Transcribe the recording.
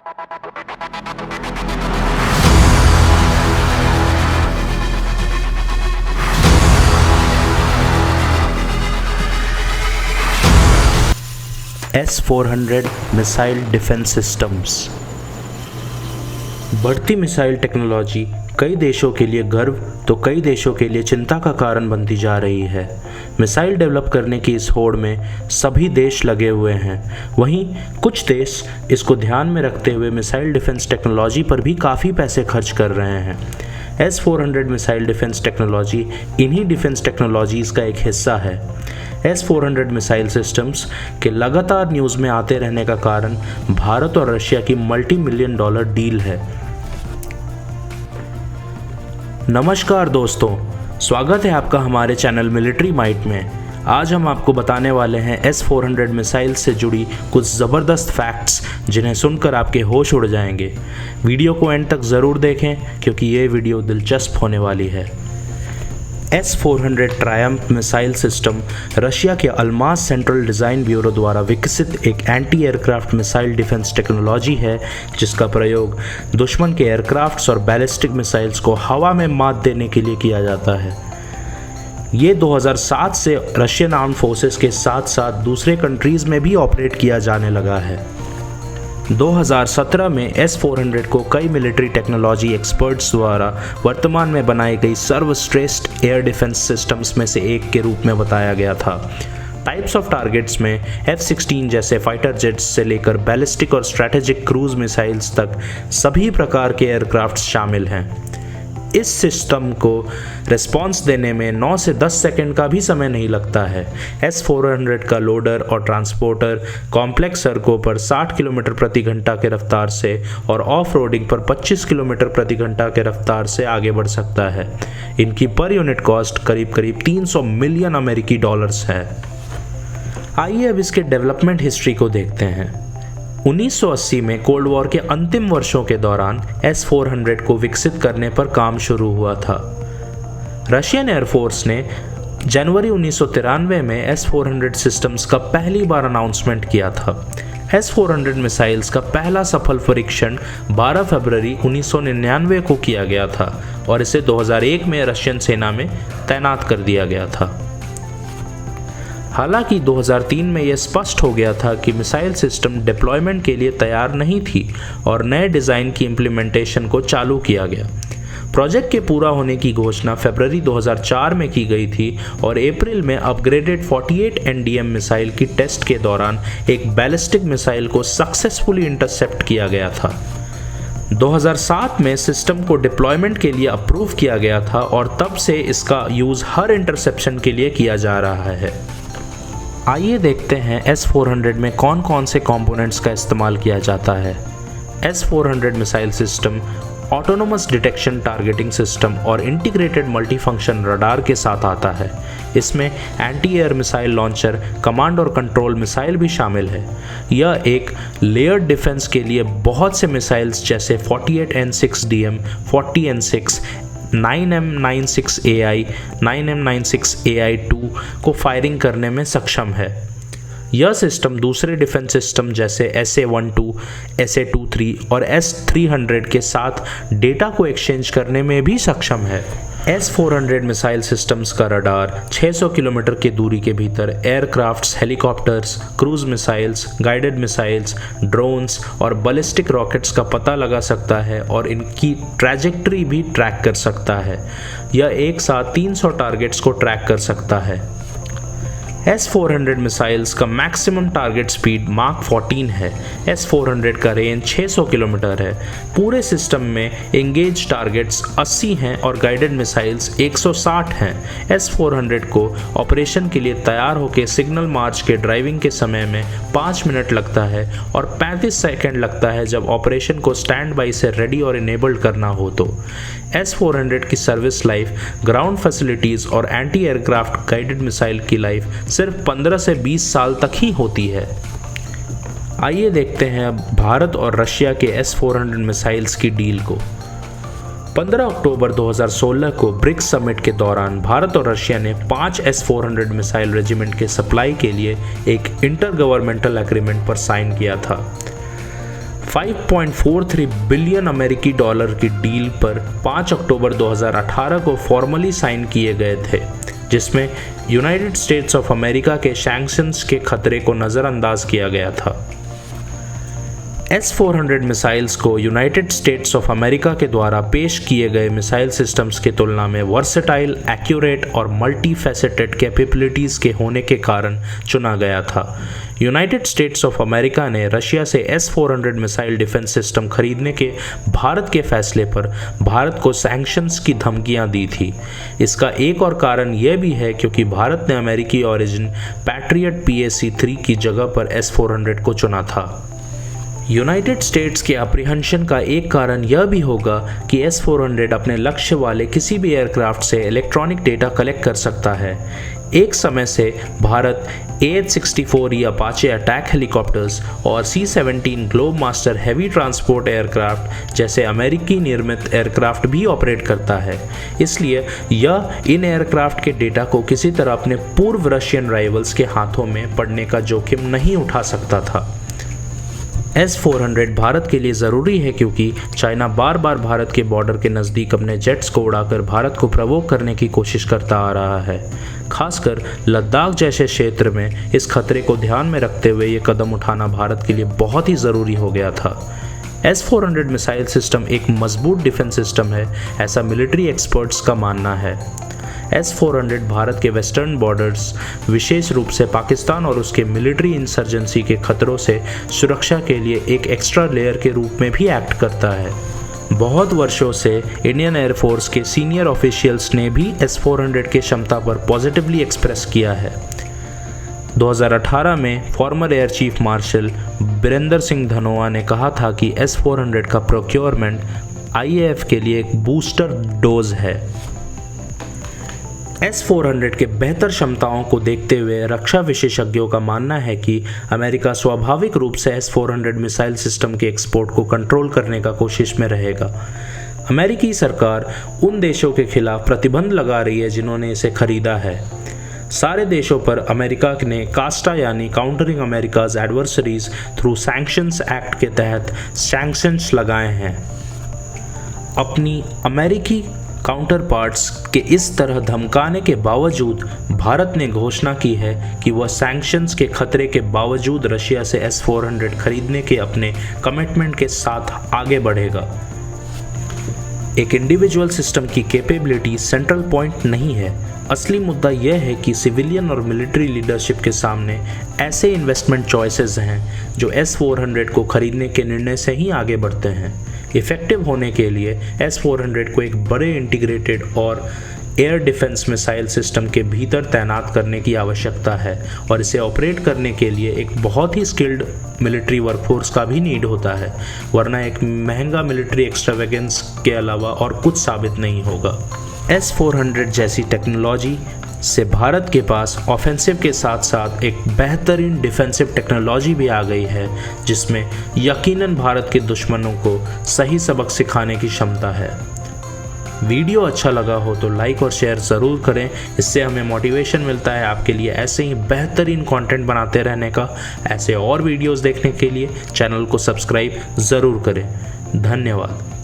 S-400 missile defence systems. बढ़ती missile technology कई देशों के लिए गर्व तो कई देशों के लिए चिंता का कारण बनती जा रही है। मिसाइल डेवलप करने की इस होड़ में सभी देश लगे हुए हैं। वहीं कुछ देश इसको ध्यान में रखते हुए मिसाइल डिफेंस टेक्नोलॉजी पर भी काफ़ी पैसे खर्च कर रहे हैं। S-400 मिसाइल डिफेंस टेक्नोलॉजी इन्हीं डिफेंस टेक्नोलॉजीज़ का एक हिस्सा है। S-400 मिसाइल सिस्टम्स के लगातार न्यूज़ में आते रहने का कारण भारत और रशिया की $multi-million डील है। नमस्कार दोस्तों, स्वागत है आपका हमारे चैनल मिलिट्री माइट में। आज हम आपको बताने वाले हैं S-400 मिसाइल से जुड़ी कुछ ज़बरदस्त फैक्ट्स जिन्हें सुनकर आपके होश उड़ जाएंगे। वीडियो को एंड तक ज़रूर देखें क्योंकि ये वीडियो दिलचस्प होने वाली है। S-400 Triumph missile system Russia के अल्मास सेंट्रल डिज़ाइन ब्यूरो द्वारा विकसित एक anti aircraft missile defence technology है जिसका प्रयोग दुश्मन के एयरक्राफ्ट्स और बैलिस्टिक मिसाइल्स को हवा में मात देने के लिए किया जाता है। ये 2007 से रशियन आर्म्ड फोर्सेस के साथ साथ दूसरे कंट्रीज़ में भी ऑपरेट किया जाने लगा है। 2017 में S-400 को कई मिलिट्री टेक्नोलॉजी एक्सपर्ट्स द्वारा वर्तमान में बनाई गई सर्वश्रेष्ठ एयर डिफेंस सिस्टम्स में से एक के रूप में बताया गया था। टाइप्स ऑफ टारगेट्स में F-16 जैसे फाइटर जेट्स से लेकर बैलिस्टिक और स्ट्रैटेजिक क्रूज मिसाइल्स तक सभी प्रकार के एयरक्राफ्ट शामिल हैं। इस सिस्टम को रिस्पॉन्स देने में 9 से 10 सेकंड का भी समय नहीं लगता है। S-400 का लोडर और ट्रांसपोर्टर कॉम्प्लेक्स सड़कों पर 60 किलोमीटर प्रति घंटा के रफ्तार से और ऑफ रोडिंग पर 25 किलोमीटर प्रति घंटा के रफ्तार से आगे बढ़ सकता है। इनकी पर यूनिट कॉस्ट करीब 300 मिलियन अमेरिकी डॉलर्स है। आइए अब इसके डेवलपमेंट हिस्ट्री को देखते हैं। 1980 में कोल्ड वॉर के अंतिम वर्षों के दौरान S-400 को विकसित करने पर काम शुरू हुआ था। रशियन एयरफोर्स ने जनवरी 1993 में S-400 सिस्टम्स का पहली बार अनाउंसमेंट किया था। S-400 मिसाइल्स का पहला सफल परीक्षण 12 फरवरी 1999 को किया गया था और इसे 2001 में रशियन सेना में तैनात कर दिया गया था। हालांकि 2003 में यह स्पष्ट हो गया था कि मिसाइल सिस्टम डिप्लॉयमेंट के लिए तैयार नहीं थी और नए डिज़ाइन की इम्प्लीमेंटेशन को चालू किया गया। प्रोजेक्ट के पूरा होने की घोषणा फरवरी 2004 में की गई थी और अप्रैल में अपग्रेडेड 48 NDM मिसाइल की टेस्ट के दौरान एक बैलिस्टिक मिसाइल को सक्सेसफुली इंटरसेप्ट किया गया था। 2007 में सिस्टम को डिप्लॉयमेंट के लिए अप्रूव किया गया था और तब से इसका यूज़ हर इंटरसेप्शन के लिए किया जा रहा है। आइए देखते हैं S-400 में कौन कौन से कंपोनेंट्स का इस्तेमाल किया जाता है। S-400 missile system autonomous detection targeting system और इंटीग्रेटेड मल्टीफंक्शन रडार के साथ आता है। इसमें anti air missile launcher, command और कंट्रोल मिसाइल भी शामिल है। यह एक लेयर्ड डिफेंस के लिए बहुत से मिसाइल्स जैसे 48N6DM, 40N6, 9M96AI, 9M96AI2 को फायरिंग करने में सक्षम है। यह सिस्टम दूसरे डिफेंस सिस्टम जैसे SA-12, SA-23 और S-300 के साथ डेटा को एक्सचेंज करने में भी सक्षम है। S-400 मिसाइल सिस्टम्स का रडार 600 किलोमीटर की दूरी के भीतर aircrafts, helicopters, cruise missiles, guided missiles, drones और बैलिस्टिक रॉकेट्स का पता लगा सकता है और इनकी ट्रैजेक्टरी भी ट्रैक कर सकता है। यह एक साथ 300 टारगेट्स को ट्रैक कर सकता है। S-400 मिसाइल्स का मैक्सिमम टारगेट स्पीड माक 14 है। S-400 का रेंज 600 किलोमीटर है। पूरे सिस्टम में एंगेज टारगेट्स 80 हैं और गाइडेड मिसाइल्स 160 हैं। S-400 को ऑपरेशन के लिए तैयार होकर सिग्नल मार्च के ड्राइविंग के समय में 5 मिनट लगता है और 35 सेकंड लगता है जब ऑपरेशन को स्टैंड बाई से रेडी और इनेबल्ड करना हो तो। S-400 की सर्विस लाइफ, ग्राउंड फैसिलिटीज़ और एंटी एयरक्राफ्ट गाइडेड मिसाइल की लाइफ सिर्फ 15 से 20 साल तक ही होती है। आइए देखते हैं अब भारत और रशिया के S-400 मिसाइल्स की डील को। 15 अक्टूबर 2016 को ब्रिक्स समिट के दौरान भारत और रशिया ने 5 S-400 मिसाइल रेजिमेंट के सप्लाई के लिए एक इंटर गवर्नमेंटल एग्रीमेंट पर साइन किया था। $5.43 बिलियन अमेरिकी डॉलर की डील पर 5 अक्टूबर 2018 को फॉर्मली साइन किए गए थे, जिसमें यूनाइटेड स्टेट्स ऑफ अमेरिका के सैंक्शंस के खतरे को नज़रअंदाज किया गया था। S-400 मिसाइल्स को यूनाइटेड स्टेट्स ऑफ अमेरिका के द्वारा पेश किए गए मिसाइल सिस्टम्स की तुलना में वर्सेटाइल, एक्यूरेट और मल्टी फैसेटेड कैपेबिलिटीज़ के होने के कारण चुना गया था। यूनाइटेड स्टेट्स ऑफ अमेरिका ने रशिया से S-400 मिसाइल डिफेंस सिस्टम खरीदने के भारत के फैसले पर भारत को सैंक्शंस की धमकियां दी थी। इसका एक और कारण यह भी है क्योंकि भारत ने अमेरिकी ओरिजिन पैट्रियट PAC-3 की जगह पर S-400 को चुना था। यूनाइटेड स्टेट्स के अप्रीहेंशन का एक कारण यह भी होगा कि S-400 अपने लक्ष्य वाले किसी भी एयरक्राफ्ट से इलेक्ट्रॉनिक डेटा कलेक्ट कर सकता है। एक समय से Bharat AH-64 Apache attack helicopters और C-17 Globemaster heavy transport aircraft जैसे अमेरिकी निर्मित एयरक्राफ्ट भी ऑपरेट करता है, इसलिए यह इन एयरक्राफ्ट के डेटा को किसी तरह अपने पूर्व रशियन राइवल्स के हाथों में पड़ने का जोखिम नहीं उठा सकता था। S-400 भारत के लिए ज़रूरी है क्योंकि चाइना बार बार भारत के बॉर्डर के नज़दीक अपने जेट्स को उड़ाकर भारत को प्रवोक करने की कोशिश करता आ रहा है। खासकर लद्दाख जैसे क्षेत्र में इस खतरे को ध्यान में रखते हुए ये कदम उठाना भारत के लिए बहुत ही ज़रूरी हो गया था। S-400 मिसाइल सिस्टम एक मजबूत डिफेंस सिस्टम है, ऐसा मिलिट्री एक्सपर्ट्स का मानना है। S-400 भारत के वेस्टर्न बॉर्डर्स, विशेष रूप से पाकिस्तान और उसके मिलिट्री इंसर्जेंसी के खतरों से सुरक्षा के लिए एक एक्स्ट्रा लेयर के रूप में भी एक्ट करता है। बहुत वर्षों से इंडियन एयरफोर्स के सीनियर ऑफिशियल्स ने भी S-400 की क्षमता पर पॉजिटिवली एक्सप्रेस किया है। 2018 में former air chief marshal Birendra Singh Dhanoa ने कहा था कि S-400 का प्रोक्योरमेंट IAF के लिए एक बूस्टर डोज है। S-400 के बेहतर क्षमताओं को देखते हुए रक्षा विशेषज्ञों का मानना है कि अमेरिका स्वाभाविक रूप से S-400 मिसाइल सिस्टम के एक्सपोर्ट को कंट्रोल करने का कोशिश में रहेगा। अमेरिकी सरकार उन देशों के खिलाफ प्रतिबंध लगा रही है जिन्होंने इसे खरीदा है। सारे देशों पर अमेरिका ने कास्टा यानी countering America's adversaries through sanctions act के तहत सैंक्शंस लगाए हैं। अपनी अमेरिकी काउंटर पार्ट्स के इस तरह धमकाने के बावजूद भारत ने घोषणा की है कि वह सैंक्शंस के खतरे के बावजूद रशिया से S-400 खरीदने के अपने कमिटमेंट के साथ आगे बढ़ेगा। एक इंडिविजुअल सिस्टम की कैपेबिलिटी सेंट्रल पॉइंट नहीं है। असली मुद्दा यह है कि सिविलियन और मिलिट्री लीडरशिप के सामने ऐसे इन्वेस्टमेंट चॉइसेस हैं जो S-400 को खरीदने के निर्णय से ही आगे बढ़ते हैं। इफेक्टिव होने के लिए S-400 को एक बड़े इंटीग्रेटेड और एयर डिफेंस मिसाइल सिस्टम के भीतर तैनात करने की आवश्यकता है और इसे ऑपरेट करने के लिए एक बहुत ही स्किल्ड मिलिट्री वर्कफोर्स का भी नीड होता है, वरना एक महंगा मिलिट्री एक्स्ट्रावेगेंस के अलावा और कुछ साबित नहीं होगा। S-400 जैसी टेक्नोलॉजी से भारत के पास ऑफेंसिव के साथ साथ एक बेहतरीन डिफेंसिव टेक्नोलॉजी भी आ गई है, जिसमें यकीनन भारत के दुश्मनों को सही सबक सिखाने की क्षमता है। वीडियो अच्छा लगा हो तो लाइक और शेयर ज़रूर करें, इससे हमें मोटिवेशन मिलता है आपके लिए ऐसे ही बेहतरीन कंटेंट बनाते रहने का। ऐसे और वीडियोस देखने के लिए चैनल को सब्सक्राइब ज़रूर करें। धन्यवाद।